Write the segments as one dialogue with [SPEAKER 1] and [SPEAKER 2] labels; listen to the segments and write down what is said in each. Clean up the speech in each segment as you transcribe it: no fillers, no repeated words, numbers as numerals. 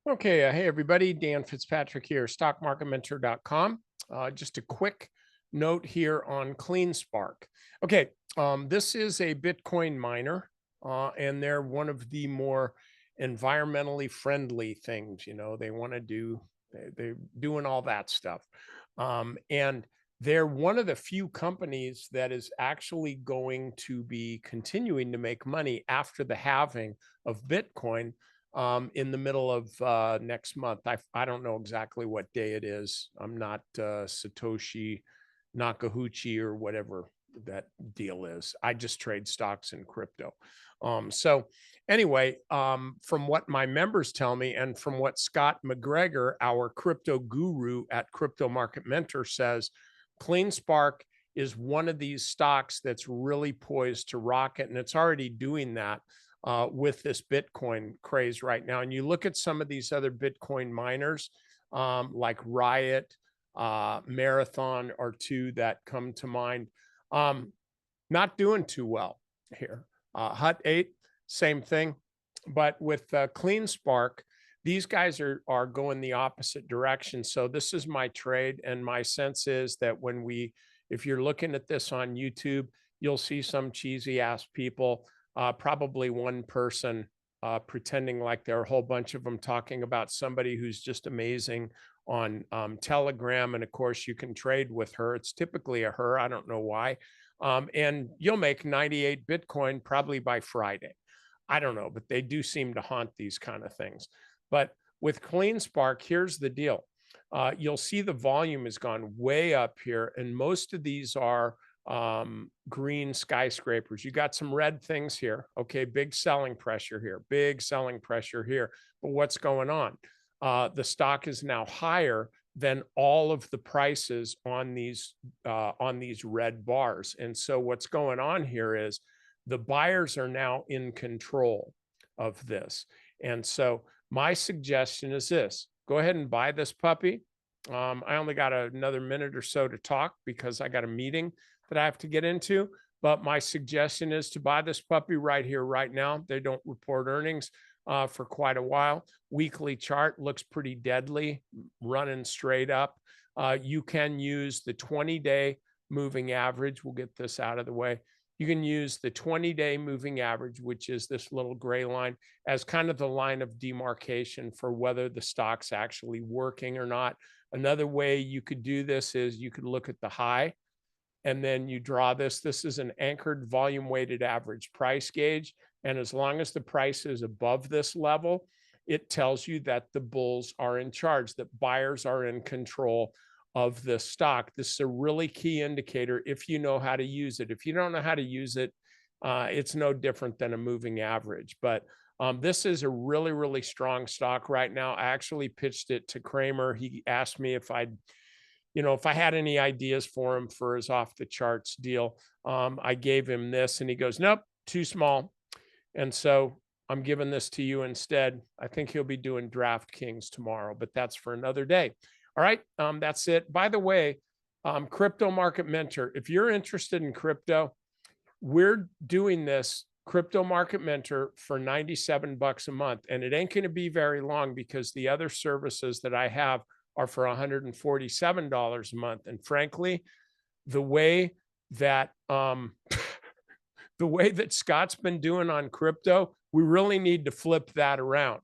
[SPEAKER 1] Okay, hey everybody, Dan Fitzpatrick here, stockmarketmentor.com. Just a quick note here on CleanSpark. Okay, this is a Bitcoin miner, and they're one of the more environmentally friendly things. You know, they want to do, they're doing all that stuff. And they're one of the few companies that is actually going to be continuing to make money after the halving of Bitcoin in the middle of next month. I don't know exactly what day it is. I'm not Satoshi Nakahuchi or whatever that deal is. I just trade stocks and crypto. So anyway, from what my members tell me and from what Scott McGregor, our crypto guru at Crypto Market Mentor says, CleanSpark is one of these stocks that's really poised to rocket, and it's already doing that with this Bitcoin craze right now. And you look at some of these other Bitcoin miners like Riot, Marathon are two that come to mind. Not doing too well here. Hut 8, same thing. But with CleanSpark, these guys are going the opposite direction. So this is my trade. And my sense is that if you're looking at this on YouTube, you'll see some cheesy ass people, probably one person pretending like there are a whole bunch of them talking about somebody who's just amazing on Telegram. And of course, you can trade with her. It's typically a her. I don't know why. And you'll make 98 Bitcoin probably by Friday. I don't know, but they do seem to haunt these kind of things. But with CleanSpark, here's the deal. You'll see the volume has gone way up here, and most of these are green skyscrapers. You got some red things here. Okay, big selling pressure here, big selling pressure here. But what's going on? The stock is now higher than all of the prices on these red bars. And so what's going on here is the buyers are now in control of this. And so my suggestion is this: go ahead and buy this puppy. I only got another minute or so to talk because I got a meeting that I have to get into. But my suggestion is to buy this puppy right here, right now. They don't report earnings for quite a while. Weekly chart looks pretty deadly, running straight up. You can use the 20-day moving average. We'll get this out of the way. You can use the 20-day moving average, which is this little gray line, as kind of the line of demarcation for whether the stock's actually working or not. Another way you could do this is you could look at the high, and then you draw this. This is an anchored volume weighted average price gauge. And as long as the price is above this level, it tells you that the bulls are in charge, that buyers are in control of the stock. This is a really key indicator if you know how to use it. If you don't know how to use it, it's no different than a moving average. But this is a really, really strong stock right now. I actually pitched it to Kramer. He asked me if if I had any ideas for him for his off the charts deal. I gave him this and he goes, nope, too small. And so I'm giving this to you instead. I think he'll be doing DraftKings tomorrow, but that's for another day. All right, that's it. By the way, Crypto Market Mentor, if you're interested in crypto, we're doing this Crypto Market Mentor for 97 bucks a month. And it ain't going to be very long because the other services that I have are for $147 a month. And frankly, the way that the way that Scott's been doing on crypto, we really need to flip that around.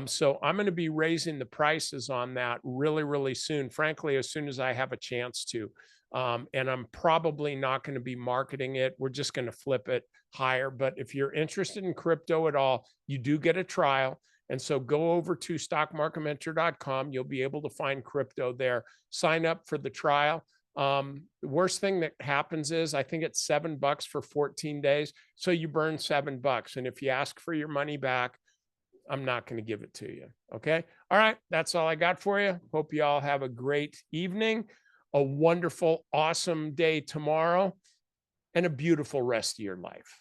[SPEAKER 1] So I'm going to be raising the prices on that really, really soon, frankly, as soon as I have a chance to. And I'm probably not going to be marketing it. We're just going to flip it higher. But if you're interested in crypto at all, you do get a trial. And so go over to stockmarketmentor.com. You'll be able to find crypto there. Sign up for the trial. The worst thing that happens is I think it's $7 for 14 days. So you burn $7. And if you ask for your money back, I'm not going to give it to you. Okay. All right. That's all I got for you. Hope you all have a great evening, a wonderful, awesome day tomorrow, and a beautiful rest of your life.